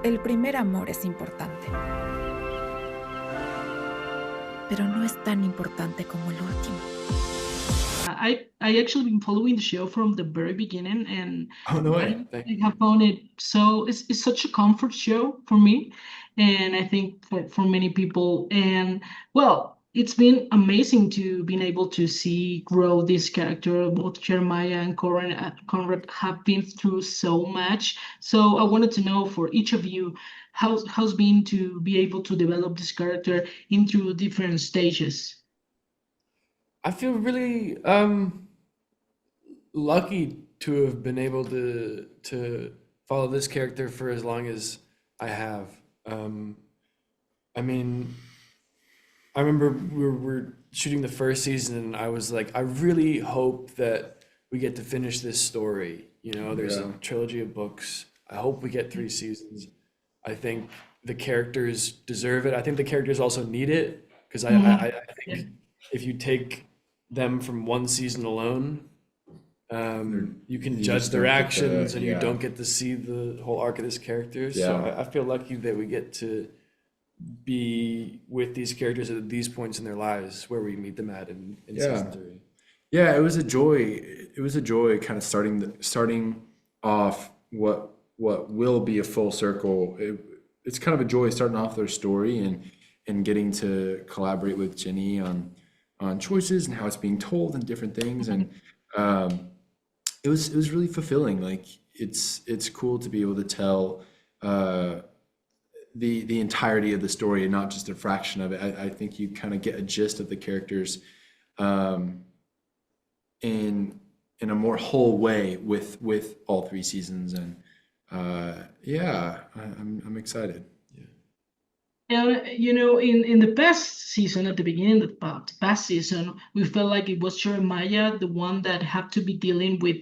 El primer amor es importante, pero no es tan importante como el último. I actually been following the show from the very beginning, and Oh, no way. I have found it so it's such a comfort show for me, and I think for many people. And well, it's been amazing to being able to see grow this character. Both Jeremiah and Conrad have been through so much. So I wanted to know for each of you how's been to be able to develop this character into different stages. I feel really lucky to have been able to follow this character for as long as I have. Um, I mean, I remember we were shooting the first season, and I was like, I really hope that we get to finish this story. You know, there's a Yeah. trilogy of books. I hope we get 3 seasons. I think the characters deserve it. I think the characters also need it because I Yeah. think if you take them from one season alone, you can You judge just their don't get actions and you yeah, don't get to see the whole arc of this character. So yeah, I feel lucky that we get to be with these characters at these points in their lives where we meet them at in yeah, season three. yeah. It was a joy. It was a joy, kind of starting off what will be a full circle. It's kind of a joy starting off their story and getting to collaborate with Jenny on choices and how it's being told and different things. And um, it was really fulfilling. Like it's cool to be able to tell uh, the entirety of the story and not just a fraction of it. I think you kind of get a gist of the characters um, in in a more whole way with all 3 seasons. And yeah, I'm excited. And you know, in the past season, at the beginning of the past season, we felt like it was Jeremiah, the one that had to be dealing with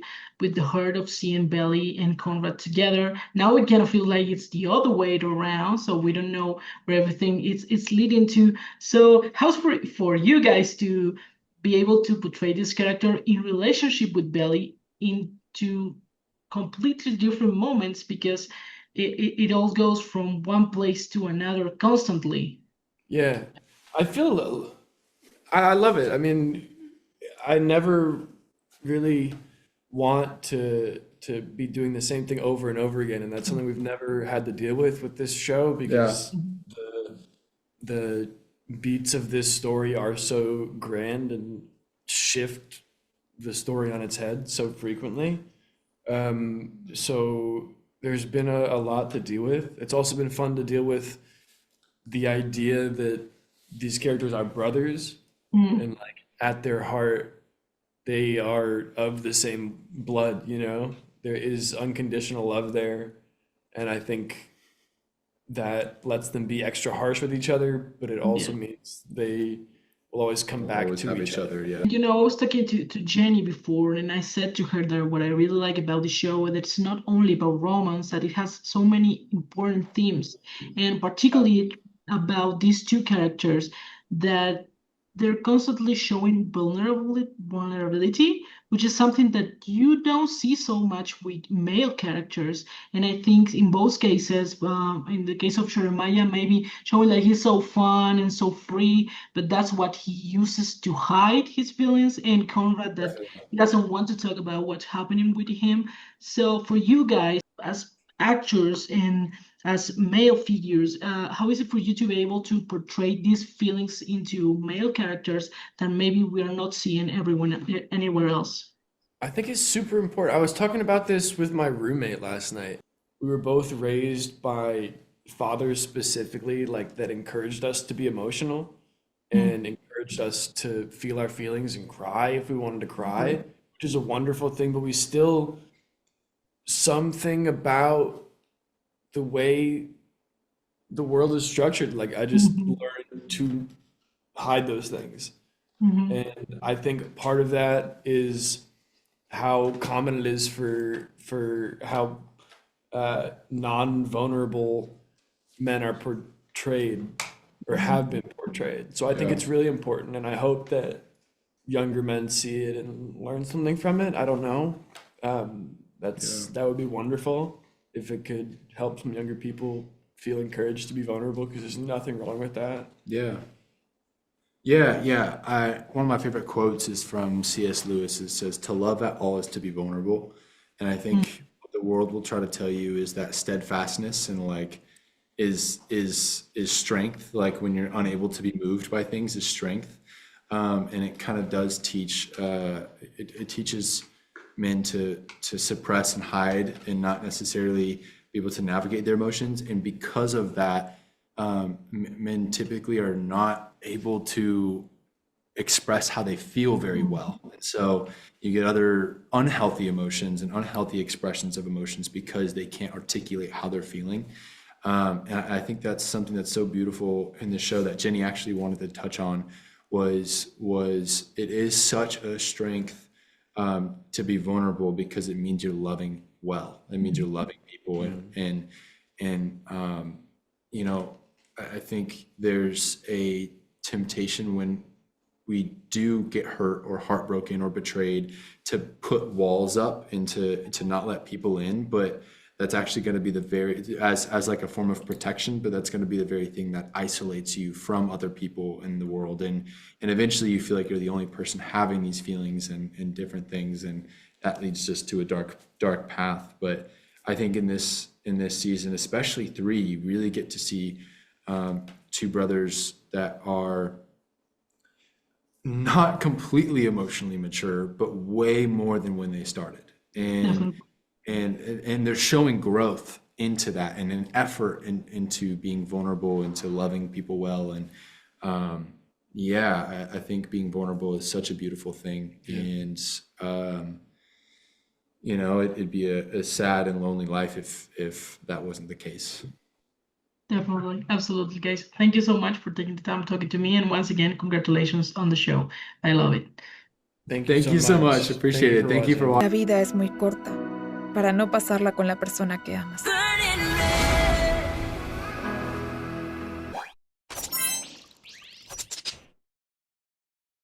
the hurt of seeing Belly and Conrad together. Now we kind of feel like it's the other way around, so we don't know where everything it's leading to. So how's for you guys to be able to portray this character in relationship with Belly into completely different moments because it all goes from one place to another constantly. Yeah, I feel I love it. I mean, I never really want to be doing the same thing over and over again, and that's something we've never had to deal with this show Yeah, because the beats of this story are so grand and shift the story on its head so frequently. So there's been a lot to deal with. It's also been fun to deal with the idea that these characters are brothers Mm, and like at their heart they are of the same blood, you know? There is unconditional love there, and I think that lets them be extra harsh with each other, but it yeah. also means they will always come we'll back always to have each each other. other. Yeah, You know, I was talking to Jenny before, and I said to her that what I really like about the show that it's not only about romance, that it has so many important themes, and particularly about these two characters that they're constantly showing vulnerability, which is something that you don't see so much with male characters. And I think in both cases, in the case of Jeremiah, maybe showing that he's so fun and so free, but that's what he uses to hide his feelings, and Conrad that definitely. he doesn't want to talk about what's happening with him. So for you guys as actors and as male figures, how is it for you to be able to portray these feelings into male characters that maybe we are not seeing everyone anywhere else? I think it's super important. I was talking about this with my roommate last night. We were both raised by fathers specifically, like that encouraged us to be emotional Mm, and encouraged us to feel our feelings and cry if we wanted to cry, which is a wonderful thing, but we still something about the way the world is structured. Like I just mhm, learned to hide those things. mhm, And I think part of that is how common it is for how non-vulnerable men are portrayed or mhm. have been portrayed. So I think Yeah, it's really important, and I hope that younger men see it and learn something from it. I don't know. yeah, That would be wonderful if it could help some younger people feel encouraged to be vulnerable, because there's nothing wrong with that. Yeah. One of my favorite quotes is from C.S. Lewis. It says, "To love at all is to be vulnerable." And I think what the world will try to tell you is that steadfastness and like is strength. Like when you're unable to be moved by things is strength. And it kind of does teach. It teaches men to suppress and hide and not necessarily be able to navigate their emotions. And because of that, men typically are not able to express how they feel very well. And so you get other unhealthy emotions and unhealthy expressions of emotions because they can't articulate how they're feeling. And I think that's something that's so beautiful in the show that Jenny actually wanted to touch on was it is such a strength to be vulnerable because it means you're loving well. It means you're loving people. And you know, I think there's a temptation when we do get hurt or heartbroken or betrayed to put walls up and to not let people in, but that's actually going to be the very as like a form of protection, but that's going to be the very thing that isolates you from other people in the world, and eventually you feel like you're the only person having these feelings and different things, and that leads just to a dark path. But I think in this season, especially 3, you really get to see two brothers that are not completely emotionally mature, but way more than when they started. And they're showing growth into that and an effort into being vulnerable, into loving people well. And I think being vulnerable is such a beautiful thing. And you know, it'd be a sad and lonely life if that wasn't the case. Definitely. Absolutely, guys. Thank you so much for taking the time talking to me. And once again, congratulations on the show. I love it. Thank you so much. Appreciate it. Thank you for La watching. vida es muy corta para no pasarla con la persona que amas.